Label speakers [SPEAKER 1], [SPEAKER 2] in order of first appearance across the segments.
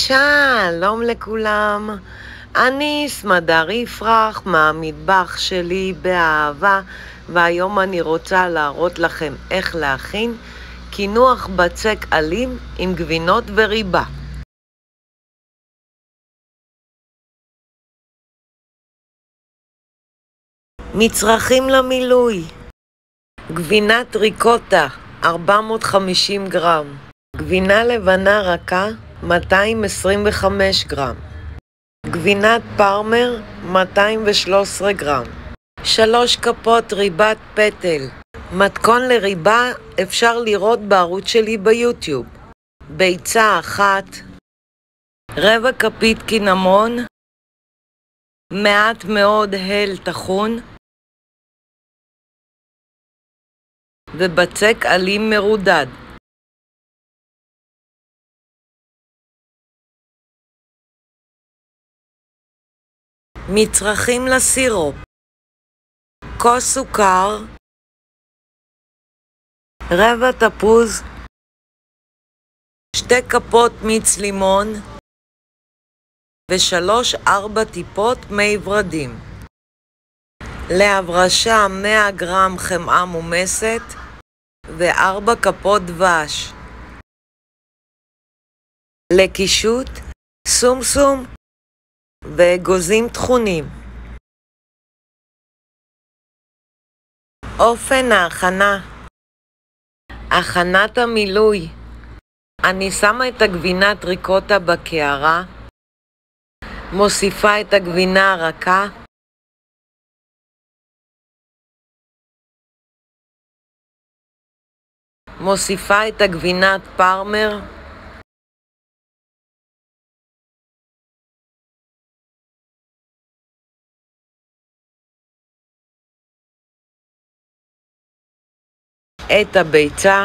[SPEAKER 1] שלום לכולם, אני סמדר יפרח מהמטבח שלי באהבה, והיום אני רוצה להראות לכם איך להכין קינוח בצק אלים עם גבינות וריבה. מצרכים למילוי: גבינת ריקוטה 450 גרם, גבינה לבנה רכה 225 גרם, גבינת פרמר 213 גרם, 3 כפות ריבת פטל. מתכון לריבה אפשר לראות בערוץ שלי ביוטיוב. ביצה אחת, רבע כפית קינמון, מעט מאוד הל טחון ובצק אלים מרודד. מצרכים לסירופ: כוס סוכר, רבע תפוז, 2 כפות מיץ לימון ו3-4 טיפות מי ורדים. להברשה 100 גרם חמאה מומסת ו4 כפות דבש. לקישוט: סומסום ואגוזים טחונים. אופן ההכנה: הכנת המילוי: אני שמה את הגבינת ריקוטה בקערה, מוסיפה את הגבינה הרכה, מוסיפה את הגבינת פרמר, את הביצה,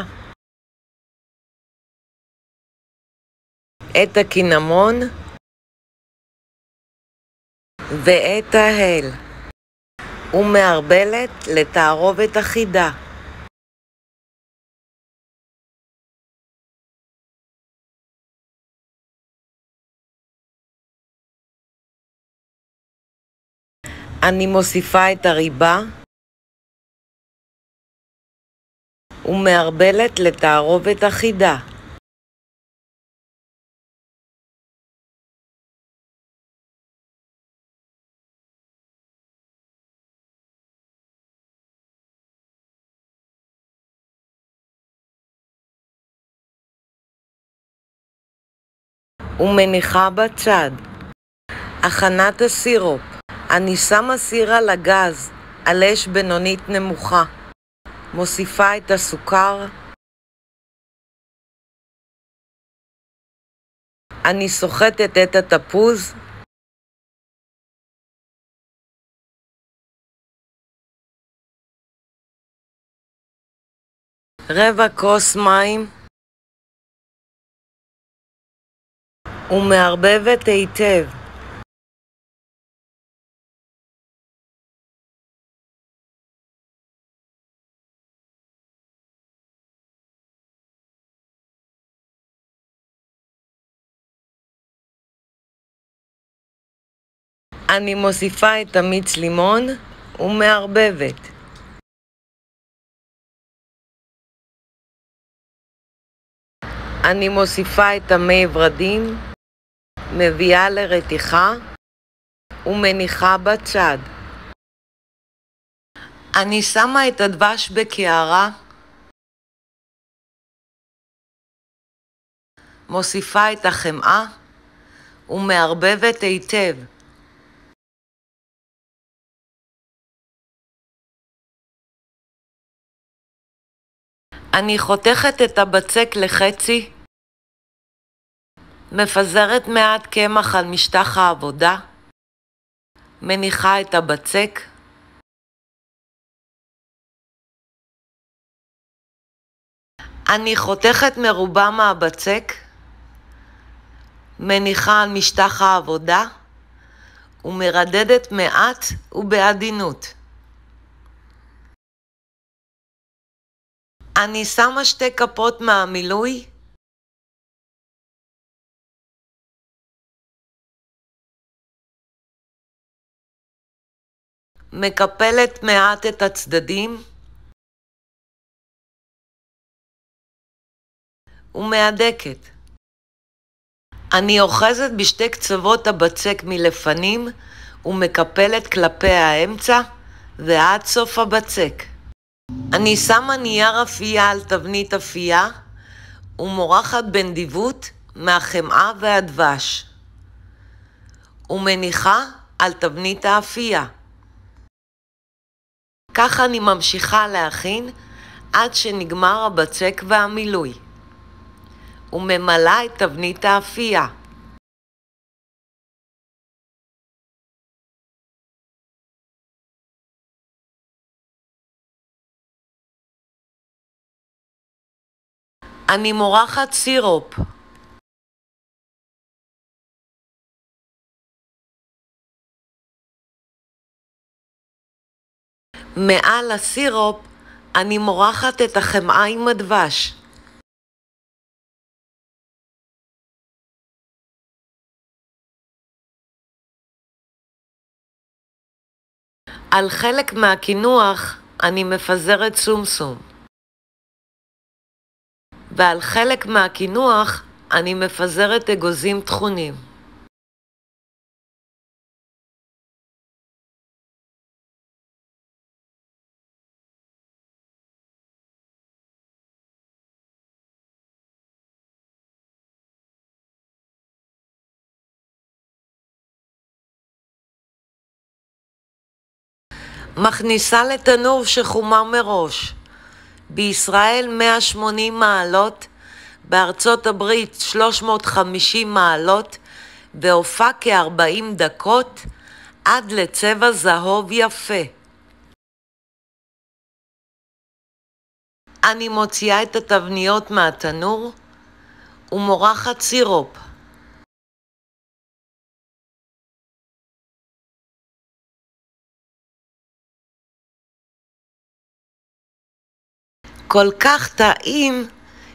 [SPEAKER 1] את הקינמון ואת ההל, ומערבלת לתערובת אחידה. אני מוסיפה את הריבה ומערבלת לתערובת אחידה. ומניחה בצד. הכנת הסירופ: אני שמה סיר על הגז על אש בינונית נמוכה, מוסיפה את הסוכר, אני סוחטת את התפוז, רבע כוס מים, ומערבבת היטב. אני מוסיפה את המיץ לימון ומערבבת. אני מוסיפה את המי ורדים, מביאה לרתיחה ומניחה בצד. אני שמה את הדבש בקערה, מוסיפה את החמאה ומערבבת היטב. אני חותכת את הבצק לחצי, מפזרת מעט קמח על משטח העבודה, מניחה את הבצק, אני חותכת מרובע מהבצק, מניחה על משטח העבודה ומרדדת מעט ובעדינות. אני שמה 2 כפות מהמילוי מקפלת מעט את הצדדים ומהדקת. אני אוחזת בשתי קצוות הבצק מלפנים ומקפלת כלפי האמצע ועד סוף הבצק. אני שמה נייר אפייה על תבנית אפייה ומורחת בנדיבות מהחמאה והדבש ומניחה על תבנית האפייה. כך אני ממשיכה להכין עד שנגמר הבצק והמילוי וממלאה את תבנית האפייה. אני מורחת סירופ. מעל הסירופ אני מורחת את החמאה עם הדבש. על חלק מהקינוח אני מפזרת סומסום. ועל חלק מהקינוח אני מפזרת אגוזים טחונים. מכניסה לתנור שחומר מראש. בישראל 180 מעלות, בארצות הברית 350 מעלות, והופע כ-40 דקות עד לצבע זהוב יפה. אני מוציאה את התבניות מהתנור ומורחת סירופ. כל כך טעים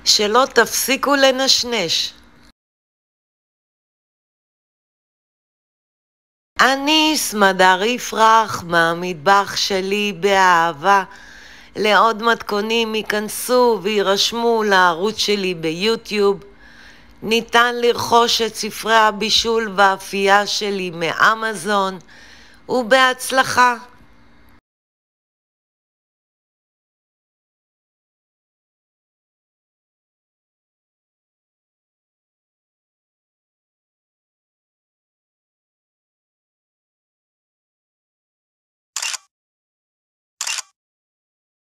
[SPEAKER 1] שלא תפסיקו לנשנש. אני סמדר יפרח מהמטבח שלי באהבה. לעוד מתכונים ייכנסו וירשמו לערוץ שלי ביוטיוב. ניתן לרכוש את ספרי הבישול והאפייה שלי מאמזון, ובהצלחה.